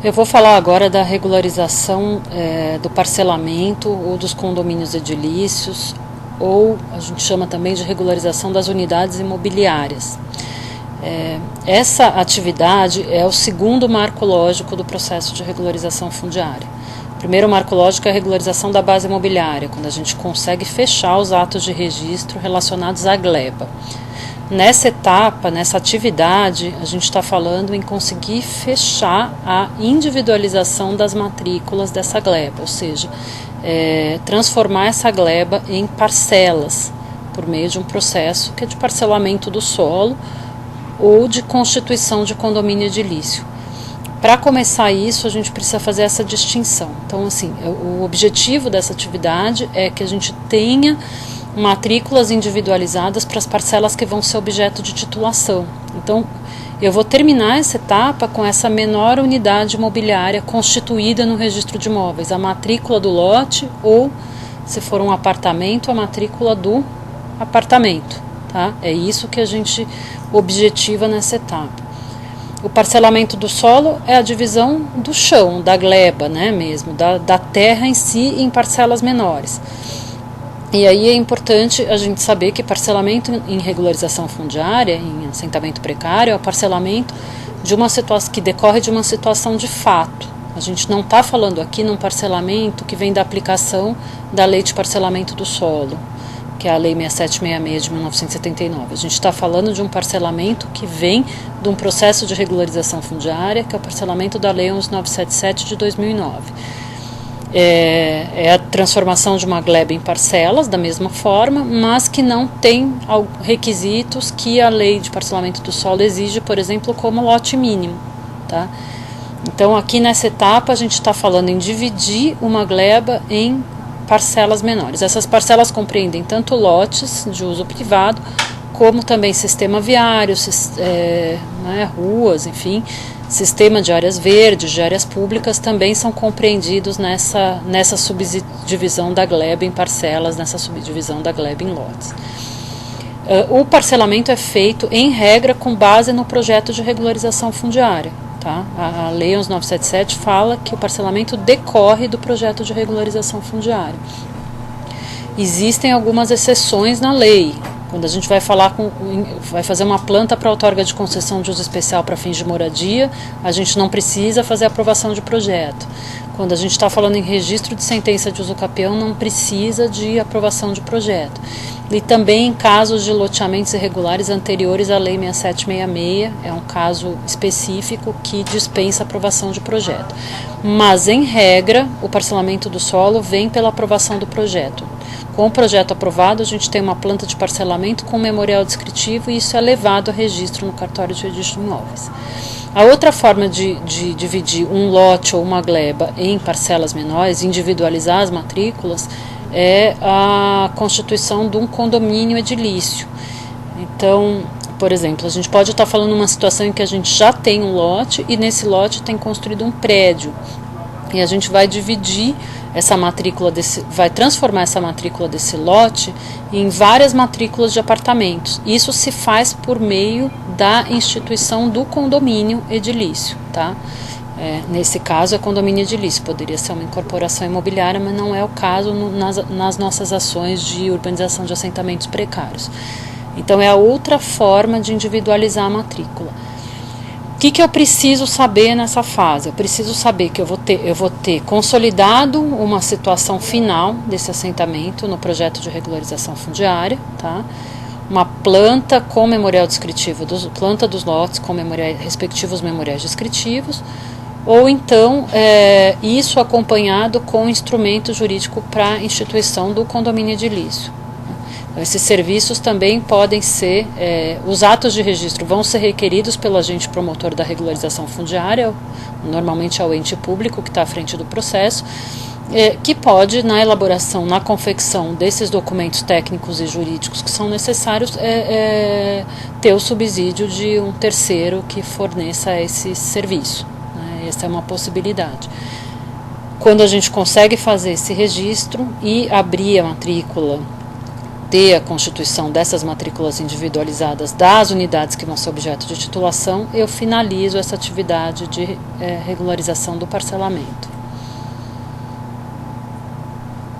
Eu vou falar agora da regularização do parcelamento ou dos condomínios edilícios, ou a gente chama também de regularização das unidades imobiliárias. Essa atividade é o segundo marco lógico do processo de regularização fundiária. O primeiro marco lógico é a regularização da base imobiliária, quando a gente consegue fechar os atos de registro relacionados à gleba. Nessa etapa, nessa atividade, a gente está falando em conseguir fechar a individualização das matrículas dessa gleba, ou seja, transformar essa gleba em parcelas, por meio de um processo que é de parcelamento do solo ou de constituição de condomínio edilício. Para começar isso, a gente precisa fazer essa distinção. Então, assim, o objetivo dessa atividade é que a gente tenha matrículas individualizadas para as parcelas que vão ser objeto de titulação. Então, eu vou terminar essa etapa com essa menor unidade imobiliária constituída no registro de imóveis, a matrícula do lote ou, se for um apartamento, a matrícula do apartamento. Tá? É isso que a gente objetiva nessa etapa. O parcelamento do solo é a divisão do chão, da gleba, né, mesmo, da terra em si em parcelas menores. E aí é importante a gente saber que parcelamento em regularização fundiária, em assentamento precário, é o parcelamento de uma situação que decorre de uma situação de fato. A gente não está falando aqui num parcelamento que vem da aplicação da Lei de Parcelamento do Solo, que é a Lei 6766 de 1979. A gente está falando de um parcelamento que vem de um processo de regularização fundiária, que é o parcelamento da Lei 11977 de 2009. É a transformação de uma gleba em parcelas, da mesma forma, mas que não tem requisitos que a Lei de Parcelamento do Solo exige, por exemplo, como lote mínimo. Tá? Então, aqui nessa etapa, a gente está falando em dividir uma gleba em parcelas menores. Essas parcelas compreendem tanto lotes de uso privado, como também sistema viário, ruas, enfim, sistema de áreas verdes, de áreas públicas, também são compreendidos nessa subdivisão da gleba em parcelas, nessa subdivisão da gleba em lotes. O parcelamento é feito, em regra, com base no projeto de regularização fundiária. Tá? A Lei 11977 fala que o parcelamento decorre do projeto de regularização fundiária. Existem algumas exceções na lei. Quando a gente vai fazer uma planta para outorga de concessão de uso especial para fins de moradia, a gente não precisa fazer aprovação de projeto. Quando a gente está falando em registro de sentença de uso capião, não precisa de aprovação de projeto. E também em casos de loteamentos irregulares anteriores à Lei 6766, é um caso específico que dispensa aprovação de projeto. Mas, em regra, o parcelamento do solo vem pela aprovação do projeto. Com o projeto aprovado, a gente tem uma planta de parcelamento com memorial descritivo e isso é levado a registro no cartório de registro de imóveis. A outra forma de dividir um lote ou uma gleba em parcelas menores, individualizar as matrículas, é a constituição de um condomínio edilício. Então, por exemplo, a gente pode estar falando numa situação em que a gente já tem um lote e nesse lote tem construído um prédio. E a gente vai dividir essa matrícula vai transformar essa matrícula desse lote em várias matrículas de apartamentos. Isso se faz por meio da instituição do condomínio edilício, tá? Nesse caso é condomínio edilício, poderia ser uma incorporação imobiliária, mas não é o caso nas nossas ações de urbanização de assentamentos precários. Então é a outra forma de individualizar a matrícula. O que eu preciso saber nessa fase? Eu preciso saber que eu vou ter consolidado uma situação final desse assentamento no projeto de regularização fundiária, tá? Uma planta com memorial descritivo, planta dos lotes com respectivos memoriais descritivos, ou então isso acompanhado com instrumento jurídico para a instituição do condomínio edilício. Esses serviços também podem ser, os atos de registro vão ser requeridos pelo agente promotor da regularização fundiária, normalmente é o ente público que está à frente do processo, que pode, na elaboração, na confecção desses documentos técnicos e jurídicos que são necessários, ter o subsídio de um terceiro que forneça esse serviço. Essa é uma possibilidade. Quando a gente consegue fazer esse registro e abrir a matrícula ter a constituição dessas matrículas individualizadas das unidades que vão ser objeto de titulação, eu finalizo essa atividade de regularização do parcelamento.